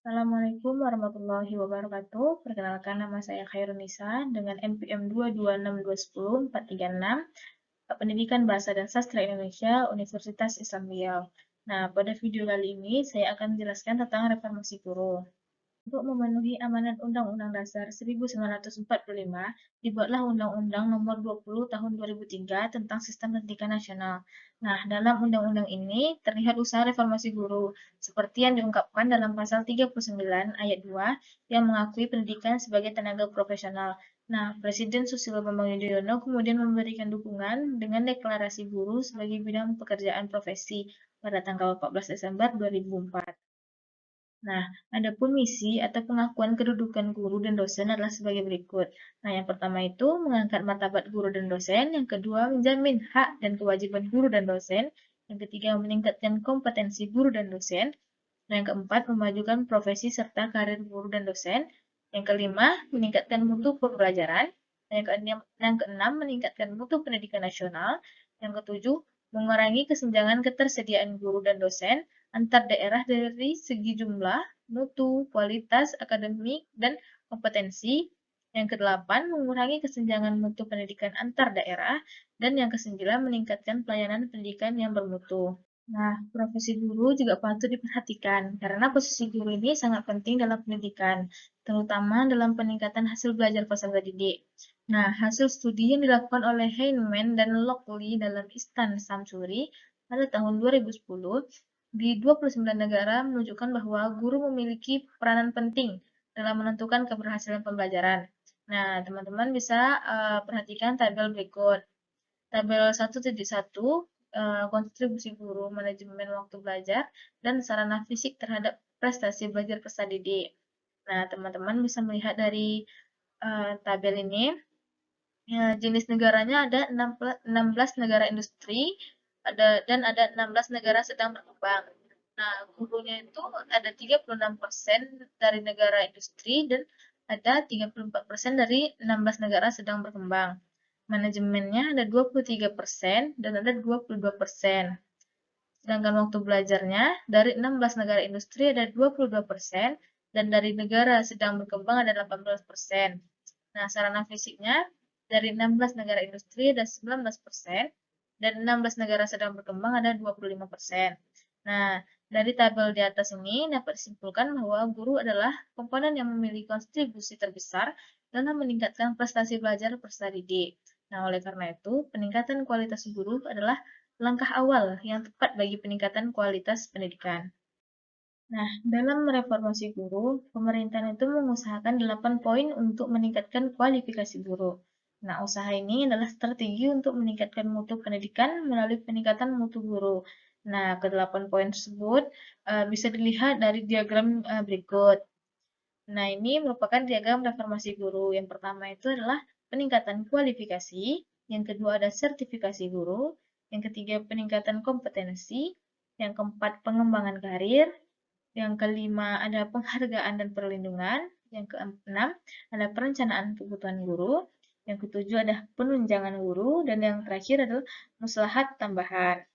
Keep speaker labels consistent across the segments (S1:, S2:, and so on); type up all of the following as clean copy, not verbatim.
S1: Assalamualaikum warahmatullahi wabarakatuh. Perkenalkan nama saya Khairunisa dengan NPM 226210436 Pendidikan Bahasa dan Sastra Indonesia Universitas Islam Riau. Nah, pada video kali ini saya akan menjelaskan tentang reformasi guru. Untuk memenuhi amanat Undang-Undang Dasar 1945, dibuatlah Undang-Undang Nomor 20 Tahun 2003 tentang Sistem Pendidikan Nasional. Nah, dalam undang-undang ini terlihat usaha reformasi guru, seperti yang diungkapkan dalam pasal 39 ayat 2 yang mengakui pendidikan sebagai tenaga profesional. Nah, Presiden Susilo Bambang Yudhoyono kemudian memberikan dukungan dengan deklarasi guru sebagai bidang pekerjaan profesi pada tanggal 14 Desember 2004. Nah, adapun misi atau pengakuan kedudukan guru dan dosen adalah sebagai berikut. Nah, yang pertama itu mengangkat martabat guru dan dosen, yang kedua menjamin hak dan kewajiban guru dan dosen, yang ketiga meningkatkan kompetensi guru dan dosen, dan yang keempat memajukan profesi serta karir guru dan dosen, yang kelima meningkatkan mutu pembelajaran, dan yang keenam meningkatkan mutu pendidikan nasional, yang ketujuh mengurangi kesenjangan ketersediaan guru dan dosen antar daerah dari segi jumlah, mutu, kualitas, akademik, dan kompetensi. Yang kedelapan, mengurangi kesenjangan mutu pendidikan antar daerah. Dan yang kesembilan, meningkatkan pelayanan pendidikan yang bermutu. Nah, profesi guru juga patut diperhatikan karena posisi guru ini sangat penting dalam pendidikan, terutama dalam peningkatan hasil belajar peserta didik. Nah, hasil studi yang dilakukan oleh Heinemann dan Lockley dalam Istan Samsuri pada tahun 2010 di 29 negara menunjukkan bahwa guru memiliki peranan penting dalam menentukan keberhasilan pembelajaran. Nah, teman-teman bisa perhatikan tabel berikut. Tabel 1.1 kontribusi guru, manajemen waktu belajar, dan sarana fisik terhadap prestasi belajar peserta didik. Nah, teman-teman bisa melihat dari tabel ini, jenis negaranya ada 16 negara industri, dan ada 16 negara sedang berkembang. Nah, gurunya itu ada 36% dari negara industri dan ada 34% dari 16 negara sedang berkembang. Manajemennya ada 23% dan ada 22%. Sedangkan waktu belajarnya dari 16 negara industri ada 22% dan dari negara sedang berkembang ada 18%. Nah, sarana fisiknya dari 16 negara industri ada 19% dan 16 negara sedang berkembang ada 25%. Nah, dari tabel di atas ini dapat disimpulkan bahwa guru adalah komponen yang memiliki kontribusi terbesar dalam meningkatkan prestasi belajar peserta didik. Nah, oleh karena itu, peningkatan kualitas guru adalah langkah awal yang tepat bagi peningkatan kualitas pendidikan. Nah, dalam reformasi guru, pemerintah itu mengusahakan 8 poin untuk meningkatkan kualifikasi guru. Nah, usaha ini adalah strategi untuk meningkatkan mutu pendidikan melalui peningkatan mutu guru. Nah, ke-8 poin tersebut bisa dilihat dari diagram berikut. Nah, ini merupakan diagram reformasi guru. Yang pertama itu adalah peningkatan kualifikasi, yang kedua ada sertifikasi guru, yang ketiga peningkatan kompetensi, yang keempat pengembangan karir, yang kelima ada penghargaan dan perlindungan, yang keenam ada perencanaan kebutuhan guru, yang ketujuh ada penunjangan guru, dan yang terakhir adalah maslahat tambahan.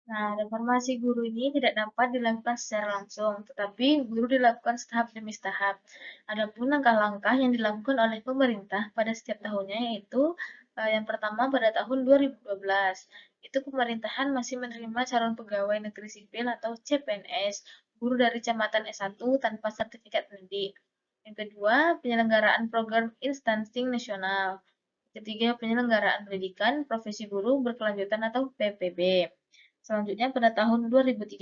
S1: Nah, reformasi guru ini tidak dapat dilakukan secara langsung, tetapi guru dilakukan tahap demi tahap. Adapun langkah-langkah yang dilakukan oleh pemerintah pada setiap tahunnya yaitu yang pertama pada tahun 2012, itu pemerintahan masih menerima calon pegawai negeri sipil atau CPNS, guru dari camatan S1 tanpa sertifikat pendidik. Yang kedua, penyelenggaraan program instansi nasional. Ketiga, penyelenggaraan pendidikan profesi guru berkelanjutan atau PPB. Selanjutnya pada tahun 2013,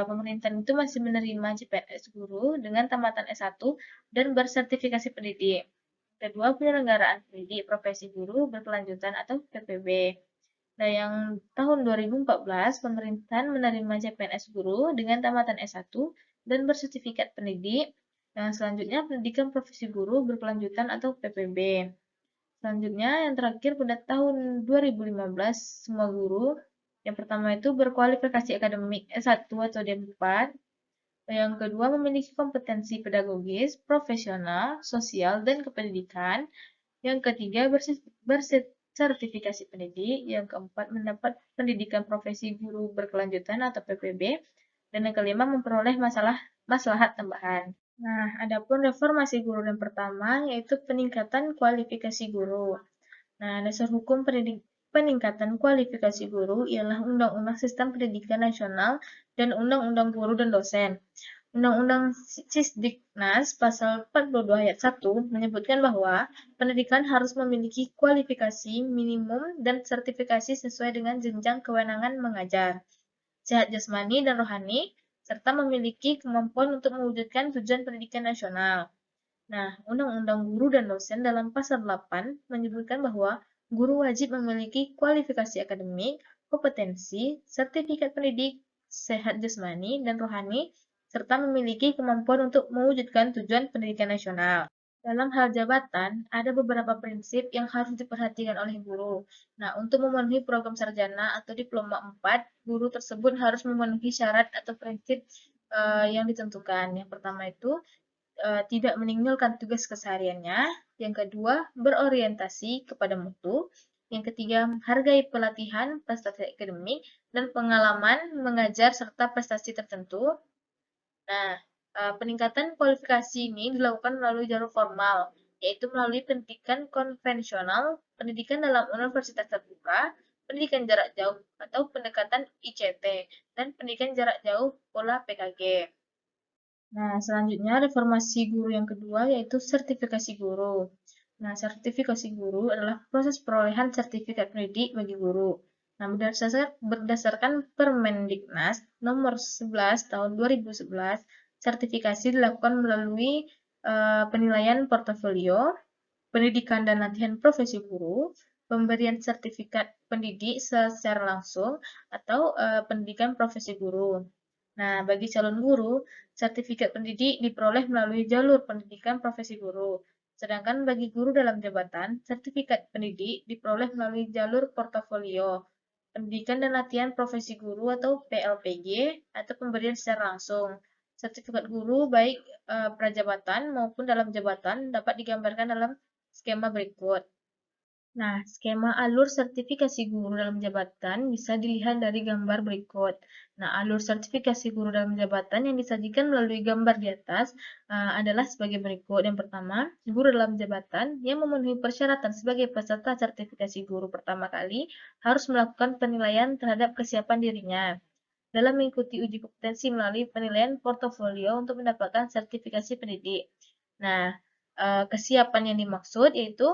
S1: pemerintah itu masih menerima CPNS guru dengan tamatan S1 dan bersertifikasi pendidik. Kedua, penyelenggaraan pendidik profesi guru berkelanjutan atau PPB. Nah, yang tahun 2014, pemerintahan menerima CPNS guru dengan tamatan S1 dan bersertifikat pendidik. Yang selanjutnya, pendidikan profesi guru berkelanjutan atau PPB. Selanjutnya, yang terakhir pada tahun 2015, semua guru yang pertama itu berkualifikasi akademik S1 atau D4. Yang kedua memiliki kompetensi pedagogis, profesional, sosial, dan kependidikan. Yang ketiga bersertifikasi pendidik. Yang keempat mendapat pendidikan profesi guru berkelanjutan atau PPB. Dan yang kelima memperoleh maslahat tambahan. Nah, adapun reformasi guru yang pertama yaitu peningkatan kualifikasi guru. Nah, dasar hukum peningkatan kualifikasi guru ialah Undang-Undang Sistem Pendidikan Nasional dan Undang-Undang Guru dan Dosen. Undang-Undang Sisdiknas pasal 42 ayat 1 menyebutkan bahwa pendidikan harus memiliki kualifikasi minimum dan sertifikasi sesuai dengan jenjang kewenangan mengajar, sehat jasmani dan rohani, serta memiliki kemampuan untuk mewujudkan tujuan pendidikan nasional. Nah, Undang-Undang Guru dan Dosen dalam pasal 8 menyebutkan bahwa guru wajib memiliki kualifikasi akademik, kompetensi, sertifikat pendidik, sehat jasmani dan rohani, serta memiliki kemampuan untuk mewujudkan tujuan pendidikan nasional. Dalam hal jabatan, ada beberapa prinsip yang harus diperhatikan oleh guru. Nah, untuk memenuhi program sarjana atau diploma 4, guru tersebut harus memenuhi syarat atau prinsip yang ditentukan. Yang pertama itu tidak meninggalkan tugas kesehariannya. Yang kedua, berorientasi kepada mutu. Yang ketiga, menghargai pelatihan, prestasi akademik, dan pengalaman mengajar serta prestasi tertentu. Nah, peningkatan kualifikasi ini dilakukan melalui jalur formal, yaitu melalui pendidikan konvensional, pendidikan dalam universitas terbuka, pendidikan jarak jauh atau pendekatan ICT, dan pendidikan jarak jauh pola PKG. Nah, selanjutnya reformasi guru yang kedua yaitu sertifikasi guru. Nah, sertifikasi guru adalah proses perolehan sertifikat pendidik bagi guru. Nah, berdasarkan Permendiknas nomor 11 tahun 2011, sertifikasi dilakukan melalui penilaian portofolio, pendidikan dan latihan profesi guru, pemberian sertifikat pendidik secara langsung, atau pendidikan profesi guru. Nah, bagi calon guru, sertifikat pendidik diperoleh melalui jalur pendidikan profesi guru. Sedangkan bagi guru dalam jabatan, sertifikat pendidik diperoleh melalui jalur portofolio, pendidikan dan latihan profesi guru atau PLPG, atau pemberian secara langsung. Sertifikat guru baik prajabatan maupun dalam jabatan dapat digambarkan dalam skema berikut. Nah, skema alur sertifikasi guru dalam jabatan bisa dilihat dari gambar berikut. Nah, alur sertifikasi guru dalam jabatan yang disajikan melalui gambar di atas adalah sebagai berikut. Yang pertama, guru dalam jabatan yang memenuhi persyaratan sebagai peserta sertifikasi guru pertama kali harus melakukan penilaian terhadap kesiapan dirinya dalam mengikuti uji kompetensi melalui penilaian portofolio untuk mendapatkan sertifikasi pendidik. Nah, kesiapan yang dimaksud yaitu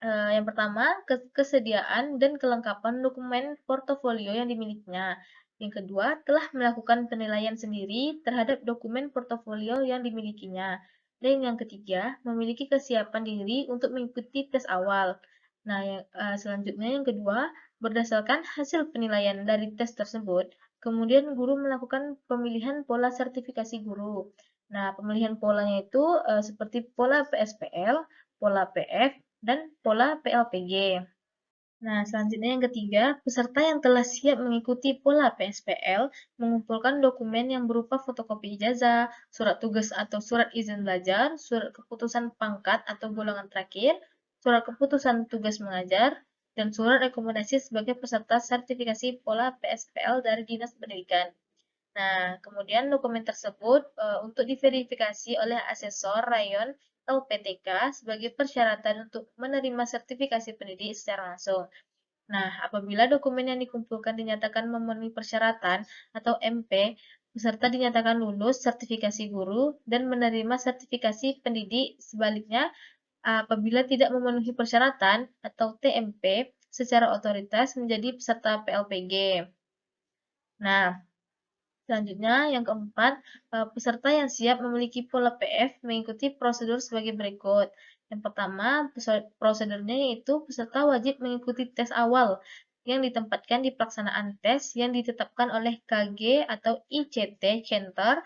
S1: yang pertama, kesediaan dan kelengkapan dokumen portofolio yang dimilikinya. Yang kedua, telah melakukan penilaian sendiri terhadap dokumen portofolio yang dimilikinya. Dan yang ketiga, memiliki kesiapan diri untuk mengikuti tes awal. Nah, selanjutnya yang kedua, berdasarkan hasil penilaian dari tes tersebut, kemudian guru melakukan pemilihan pola sertifikasi guru. Nah, pemilihan polanya itu seperti pola PSPL, pola PF, dan pola PLPG. Nah, selanjutnya yang ketiga, peserta yang telah siap mengikuti pola PSPL mengumpulkan dokumen yang berupa fotokopi ijazah, surat tugas atau surat izin belajar, surat keputusan pangkat atau golongan terakhir, surat keputusan tugas mengajar, dan surat rekomendasi sebagai peserta sertifikasi pola PSPL dari Dinas Pendidikan. Nah, kemudian dokumen tersebut untuk diverifikasi oleh asesor rayon atau PTK sebagai persyaratan untuk menerima sertifikasi pendidik secara langsung. Nah, apabila dokumen yang dikumpulkan dinyatakan memenuhi persyaratan atau MP, peserta dinyatakan lulus sertifikasi guru dan menerima sertifikasi pendidik. Sebaliknya, apabila tidak memenuhi persyaratan atau TMP, secara otoritas menjadi peserta PLPG. Nah, selanjutnya, yang keempat, peserta yang siap memiliki pola PF mengikuti prosedur sebagai berikut. Yang pertama, prosedurnya yaitu peserta wajib mengikuti tes awal yang ditempatkan di pelaksanaan tes yang ditetapkan oleh KG atau ICT Center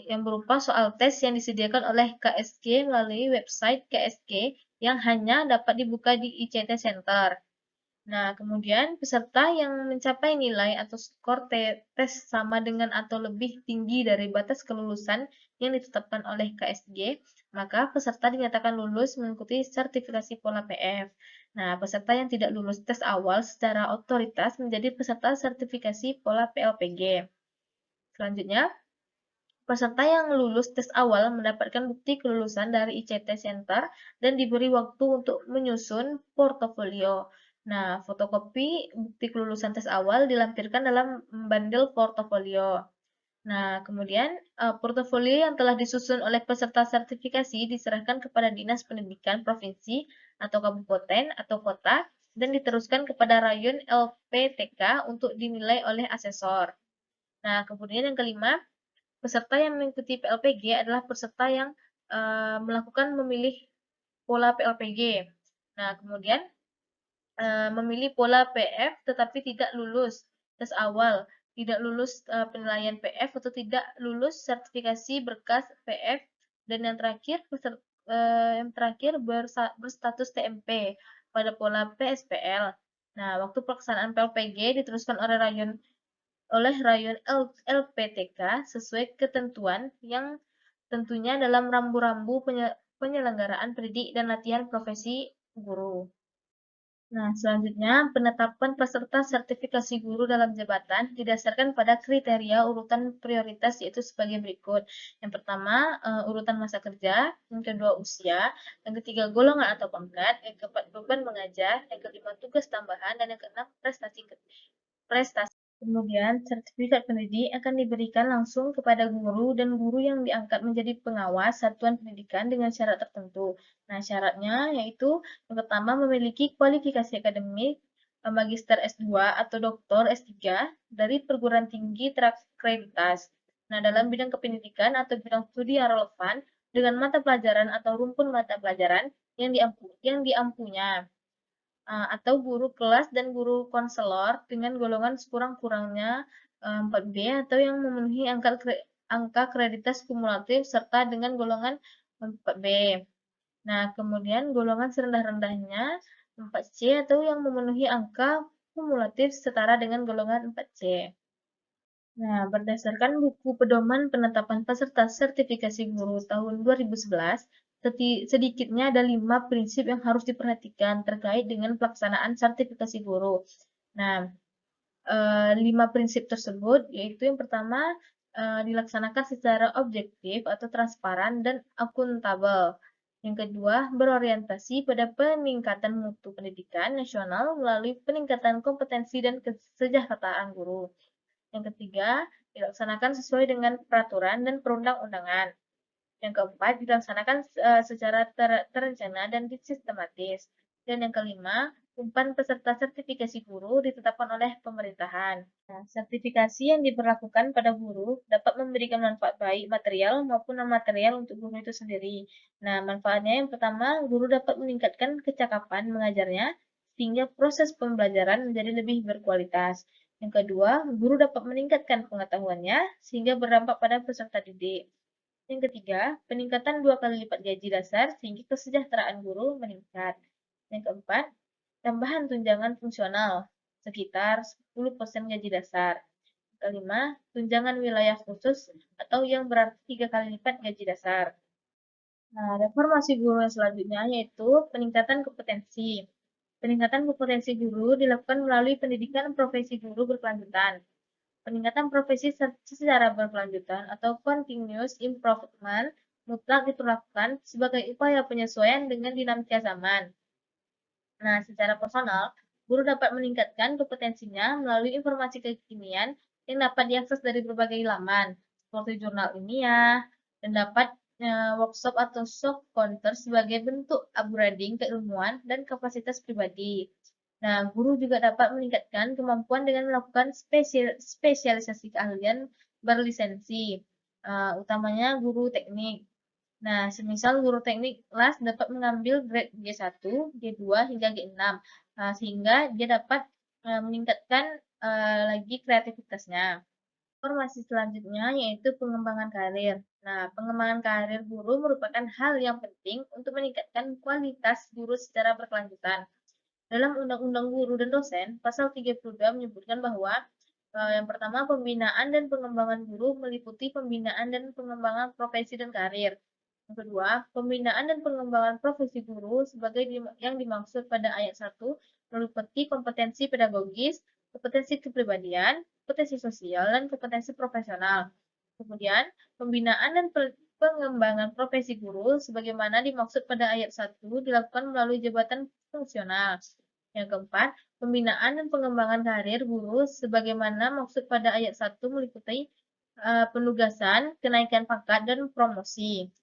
S1: yang berupa soal tes yang disediakan oleh KSG melalui website KSG yang hanya dapat dibuka di ICT Center. Nah, kemudian peserta yang mencapai nilai atau skor tes sama dengan atau lebih tinggi dari batas kelulusan yang ditetapkan oleh KSG, maka peserta dinyatakan lulus mengikuti sertifikasi pola PF. Nah, peserta yang tidak lulus tes awal secara otoritas menjadi peserta sertifikasi pola PLPG. Selanjutnya, Peserta yang lulus tes awal mendapatkan bukti kelulusan dari ICT Center dan diberi waktu untuk menyusun portofolio. Nah, fotokopi bukti kelulusan tes awal dilampirkan dalam bundle portofolio. Nah, kemudian portofolio yang telah disusun oleh peserta sertifikasi diserahkan kepada Dinas Pendidikan Provinsi atau Kabupaten atau Kota dan diteruskan kepada Rayon LPTK untuk dinilai oleh asesor. Nah, kemudian yang kelima, peserta yang mengikuti PLPG adalah peserta yang melakukan memilih pola PLPG. Nah, kemudian memilih pola PF tetapi tidak lulus tes awal, tidak lulus penilaian PF atau tidak lulus sertifikasi berkas PF, dan yang terakhir berstatus TMP pada pola PSPL. Nah, waktu pelaksanaan PLPG diteruskan oleh Rayon LPTK sesuai ketentuan yang tentunya dalam rambu-rambu penyelenggaraan pendidik dan latihan profesi guru. Nah, selanjutnya penetapan peserta sertifikasi guru dalam jabatan didasarkan pada kriteria urutan prioritas yaitu sebagai berikut. Yang pertama, urutan masa kerja, yang kedua usia, yang ketiga golongan atau pangkat, yang keempat beban mengajar, yang kelima tugas tambahan, dan yang keenam prestasi. Kemudian, sertifikat pendidik akan diberikan langsung kepada guru dan guru yang diangkat menjadi pengawas satuan pendidikan dengan syarat tertentu. Nah, syaratnya yaitu yang pertama memiliki kualifikasi akademik Magister S2 atau Doktor S3 dari perguruan tinggi terakreditasi. Nah, dalam bidang kependidikan atau bidang studi yang relevan dengan mata pelajaran atau rumpun mata pelajaran yang diampunya. Atau guru kelas dan guru konselor dengan golongan sekurang-kurangnya 4B atau yang memenuhi angka kreditas kumulatif serta dengan golongan 4B. Nah, kemudian golongan serendah-rendahnya 4C atau yang memenuhi angka kumulatif setara dengan golongan 4C. Nah, berdasarkan buku pedoman penetapan peserta sertifikasi guru tahun 2011, sedikitnya ada 5 prinsip yang harus diperhatikan terkait dengan pelaksanaan sertifikasi guru. Nah, 5 prinsip tersebut yaitu yang pertama, dilaksanakan secara objektif atau transparan dan akuntabel. Yang kedua, berorientasi pada peningkatan mutu pendidikan nasional melalui peningkatan kompetensi dan kesejahteraan guru. Yang ketiga, dilaksanakan sesuai dengan peraturan dan perundang-undangan. Yang keempat, dilaksanakan secara terencana dan sistematis. Dan yang kelima, umpan peserta sertifikasi guru ditetapkan oleh pemerintahan. Nah, sertifikasi yang diberlakukan pada guru dapat memberikan manfaat baik material maupun non-material untuk guru itu sendiri. Nah, manfaatnya yang pertama, guru dapat meningkatkan kecakapan mengajarnya sehingga proses pembelajaran menjadi lebih berkualitas. Yang kedua, guru dapat meningkatkan pengetahuannya sehingga berdampak pada peserta didik. Yang ketiga, peningkatan 2 kali lipat gaji dasar sehingga kesejahteraan guru meningkat. Yang keempat, tambahan tunjangan fungsional sekitar 10% gaji dasar. Yang kelima, tunjangan wilayah khusus atau yang berarti 3 kali lipat gaji dasar. Nah, reformasi guru yang selanjutnya yaitu peningkatan kompetensi. Peningkatan kompetensi guru dilakukan melalui pendidikan profesi guru berkelanjutan. Peningkatan profesi secara berkelanjutan atau continuous improvement mutlak diperlakukan sebagai upaya penyesuaian dengan dinamika zaman. Nah, secara personal, guru dapat meningkatkan kompetensinya melalui informasi kekinian yang dapat diakses dari berbagai laman, seperti jurnal ilmiah, dan dapat workshop atau soft counter sebagai bentuk upgrading keilmuan dan kapasitas pribadi. Nah, guru juga dapat meningkatkan kemampuan dengan melakukan spesialisasi keahlian berlisensi, utamanya guru teknik. Nah, semisal guru teknik las dapat mengambil grade G1, G2, hingga G6, sehingga dia dapat meningkatkan lagi kreativitasnya. Informasi selanjutnya yaitu pengembangan karir. Nah, pengembangan karir guru merupakan hal yang penting untuk meningkatkan kualitas guru secara berkelanjutan. Dalam Undang-Undang Guru dan Dosen, pasal 32 menyebutkan bahwa yang pertama, pembinaan dan pengembangan guru meliputi pembinaan dan pengembangan profesi dan karir. Yang kedua, pembinaan dan pengembangan profesi guru sebagai yang dimaksud pada ayat 1 meliputi kompetensi pedagogis, kompetensi kepribadian, kompetensi sosial, dan kompetensi profesional. Kemudian, pembinaan dan pengembangan profesi guru sebagaimana dimaksud pada ayat 1 dilakukan melalui jabatan fungsional. Yang keempat, pembinaan dan pengembangan karir guru sebagaimana maksud pada ayat 1 meliputi penugasan, kenaikan pangkat, dan promosi.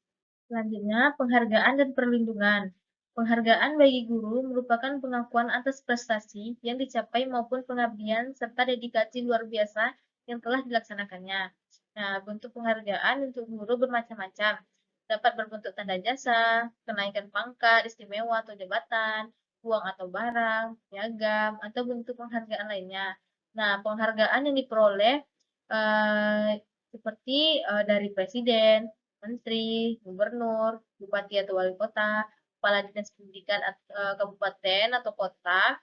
S1: Selanjutnya, penghargaan dan perlindungan. Penghargaan bagi guru merupakan pengakuan atas prestasi yang dicapai maupun pengabdian serta dedikasi luar biasa yang telah dilaksanakannya. Nah, bentuk penghargaan untuk guru bermacam-macam. Dapat berbentuk tanda jasa, kenaikan pangkat, istimewa atau jabatan, uang atau barang, piagam, atau bentuk penghargaan lainnya. Nah, penghargaan yang diperoleh seperti dari presiden, menteri, gubernur, bupati atau wali kota, kepala dinas pendidikan kabupaten atau kota,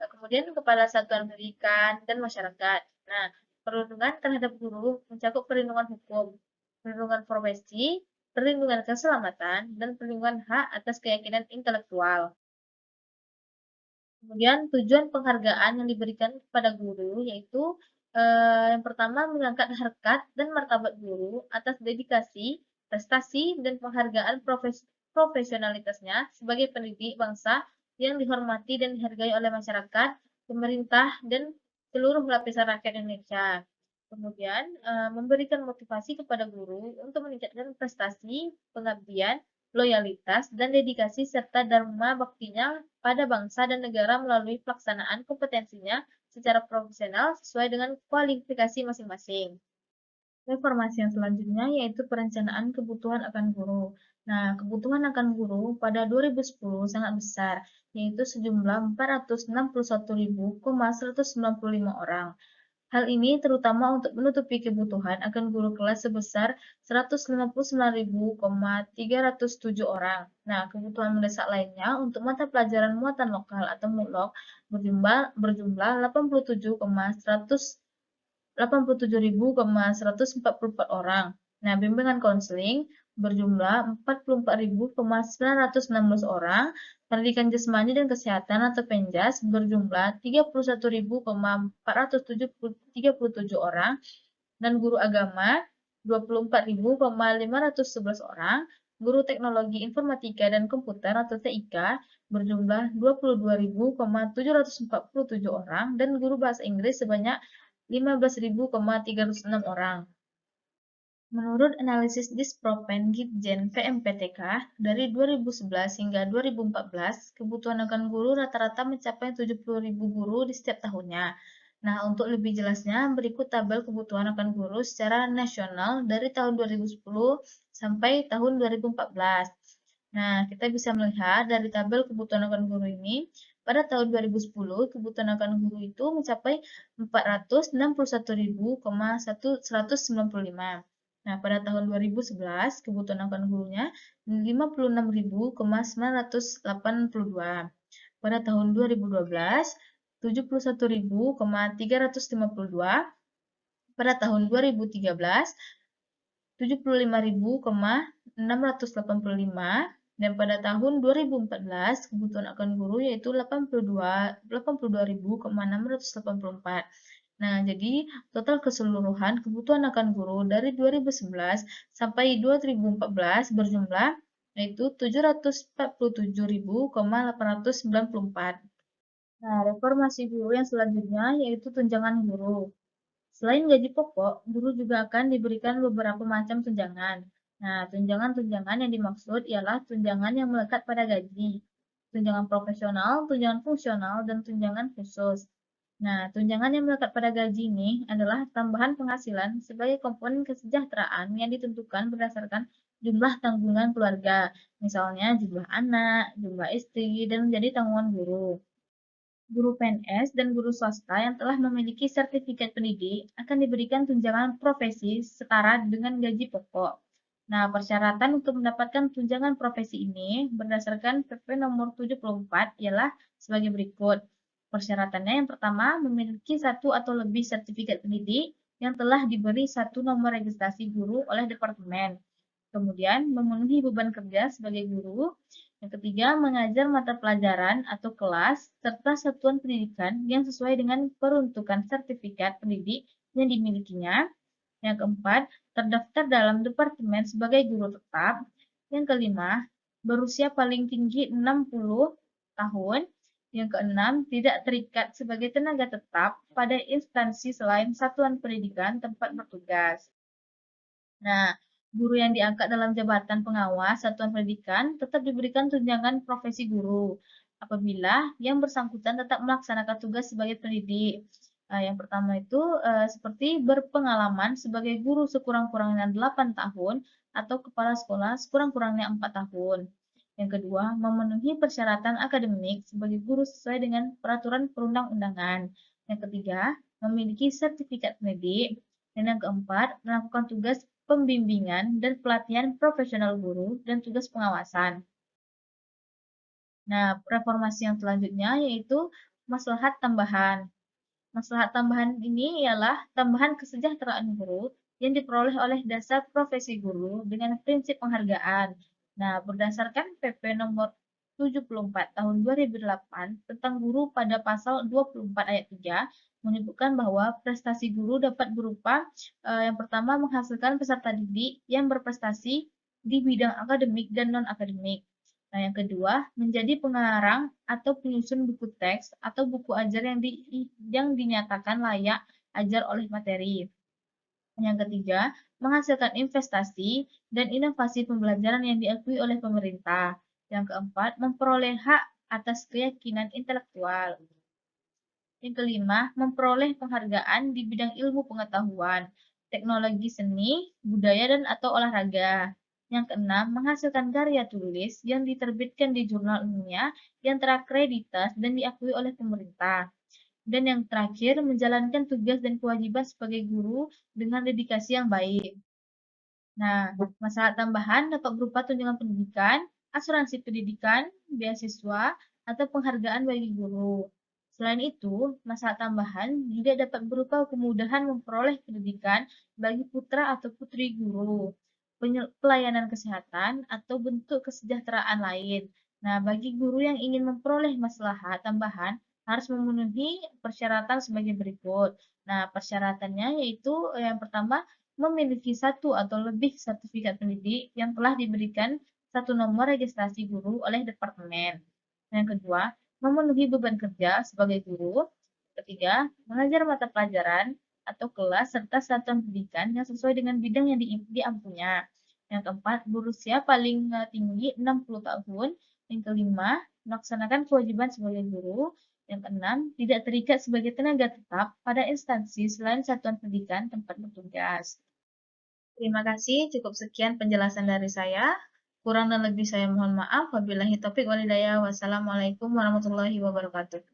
S1: kemudian kepala satuan pendidikan dan masyarakat. Nah, perlindungan terhadap guru mencakup perlindungan hukum, perlindungan profesi, perlindungan keselamatan, dan perlindungan hak atas keyakinan intelektual. Kemudian tujuan penghargaan yang diberikan kepada guru yaitu yang pertama mengangkat harkat dan martabat guru atas dedikasi, prestasi, dan penghargaan profesionalitasnya sebagai pendidik bangsa yang dihormati dan dihargai oleh masyarakat, pemerintah, dan seluruh lapisan rakyat Indonesia. Kemudian memberikan motivasi kepada guru untuk meningkatkan prestasi, pengabdian, loyalitas, dan dedikasi serta dharma baktinya pada bangsa dan negara melalui pelaksanaan kompetensinya secara profesional sesuai dengan kualifikasi masing-masing. Reformasi yang selanjutnya yaitu perencanaan kebutuhan akan guru. Nah, kebutuhan akan guru pada 2010 sangat besar, yaitu sejumlah 461.195 orang. Hal ini terutama untuk menutupi kebutuhan akan guru kelas sebesar 159.307 orang. Nah, kebutuhan mendesak lainnya untuk mata pelajaran muatan lokal atau MULOK berjumlah 87.144 orang. Nah, bimbingan konseling berjumlah 44.916 orang, pendidikan jasmani dan kesehatan atau penjas berjumlah 31.437 orang, dan guru agama 24.511 orang, guru teknologi informatika dan komputer atau TIK berjumlah 22.747 orang, dan guru bahasa Inggris sebanyak 15.306 orang. Menurut analisis Dispropen Ditjen PMPTK, dari 2011 hingga 2014, kebutuhan akan guru rata-rata mencapai 70.000 guru di setiap tahunnya. Nah, untuk lebih jelasnya, berikut tabel kebutuhan akan guru secara nasional dari tahun 2010 sampai tahun 2014. Nah, kita bisa melihat dari tabel kebutuhan akan guru ini, pada tahun 2010, kebutuhan akan guru itu mencapai 461.195. Nah, pada tahun 2011, kebutuhan akan gurunya 56.982. Pada tahun 2012, 71.352. Pada tahun 2013, 75.685. Dan pada tahun 2014, kebutuhan akan guru yaitu 82.684. Nah, jadi total keseluruhan kebutuhan akan guru dari 2011 sampai 2014 berjumlah yaitu 747.894. Nah, reformasi guru yang selanjutnya yaitu tunjangan guru. Selain gaji pokok, guru juga akan diberikan beberapa macam tunjangan. Nah, tunjangan-tunjangan yang dimaksud ialah tunjangan yang melekat pada gaji, tunjangan profesional, tunjangan fungsional, dan tunjangan khusus. Nah, tunjangan yang melekat pada gaji ini adalah tambahan penghasilan sebagai komponen kesejahteraan yang ditentukan berdasarkan jumlah tanggungan keluarga, misalnya jumlah anak, jumlah istri, dan menjadi tanggungan guru. Guru PNS dan guru swasta yang telah memiliki sertifikat pendidik akan diberikan tunjangan profesi setara dengan gaji pokok. Nah, persyaratan untuk mendapatkan tunjangan profesi ini berdasarkan PP nomor 74 ialah sebagai berikut. Persyaratannya yang pertama, memiliki satu atau lebih sertifikat pendidik yang telah diberi satu nomor registrasi guru oleh departemen. Kemudian, memenuhi beban kerja sebagai guru. Yang ketiga, mengajar mata pelajaran atau kelas serta satuan pendidikan yang sesuai dengan peruntukan sertifikat pendidik yang dimilikinya. Yang keempat, terdaftar dalam departemen sebagai guru tetap. Yang kelima, berusia paling tinggi 60 tahun. Yang keenam, tidak terikat sebagai tenaga tetap pada instansi selain satuan pendidikan tempat bertugas. Nah, guru yang diangkat dalam jabatan pengawas satuan pendidikan tetap diberikan tunjangan profesi guru apabila yang bersangkutan tetap melaksanakan tugas sebagai pendidik. Yang pertama itu seperti berpengalaman sebagai guru sekurang-kurangnya 8 tahun atau kepala sekolah sekurang-kurangnya 4 tahun. Yang kedua, memenuhi persyaratan akademik sebagai guru sesuai dengan peraturan perundang-undangan. Yang ketiga, memiliki sertifikat pendidik. Dan yang keempat, melakukan tugas pembimbingan dan pelatihan profesional guru dan tugas pengawasan. Nah, reformasi yang selanjutnya yaitu maslahat tambahan. Maslahat tambahan ini ialah tambahan kesejahteraan guru yang diperoleh oleh dasar profesi guru dengan prinsip penghargaan. Nah, berdasarkan PP nomor 74 tahun 2008 tentang guru pada pasal 24 ayat 3 menyebutkan bahwa prestasi guru dapat berupa yang pertama menghasilkan peserta didik yang berprestasi di bidang akademik dan non-akademik. Nah, yang kedua, menjadi pengarang atau penyusun buku teks atau buku ajar yang dinyatakan layak ajar oleh materi. Yang ketiga, menghasilkan investasi dan inovasi pembelajaran yang diakui oleh pemerintah. Yang keempat, memperoleh hak atas keyakinan intelektual. Yang kelima, memperoleh penghargaan di bidang ilmu pengetahuan, teknologi seni, budaya, dan atau olahraga. Yang keenam, menghasilkan karya tulis yang diterbitkan di jurnal ilmiah yang terakreditasi dan diakui oleh pemerintah. Dan yang terakhir, menjalankan tugas dan kewajiban sebagai guru dengan dedikasi yang baik. Nah, masalah tambahan dapat berupa tunjangan pendidikan, asuransi pendidikan, beasiswa, atau penghargaan bagi guru. Selain itu, masalah tambahan juga dapat berupa kemudahan memperoleh pendidikan bagi putra atau putri guru, pelayanan kesehatan, atau bentuk kesejahteraan lain. Nah, bagi guru yang ingin memperoleh maslahat tambahan, harus memenuhi persyaratan sebagai berikut. Nah, persyaratannya yaitu yang pertama, memiliki satu atau lebih sertifikat pendidik yang telah diberikan satu nomor registrasi guru oleh departemen. Yang kedua, memenuhi beban kerja sebagai guru. Ketiga, mengajar mata pelajaran atau kelas serta satuan pendidikan yang sesuai dengan bidang yang diampunya. Yang keempat, berusia paling tinggi 60 tahun. Yang kelima, melaksanakan kewajiban sebagai guru. Yang keenam, tidak terikat sebagai tenaga tetap pada instansi selain satuan pendidikan tempat bertugas. Terima kasih, cukup sekian penjelasan dari saya. Kurang dan lebih saya mohon maaf. Wabillahi taufiq walhidayah. Wassalamualaikum warahmatullahi wabarakatuh.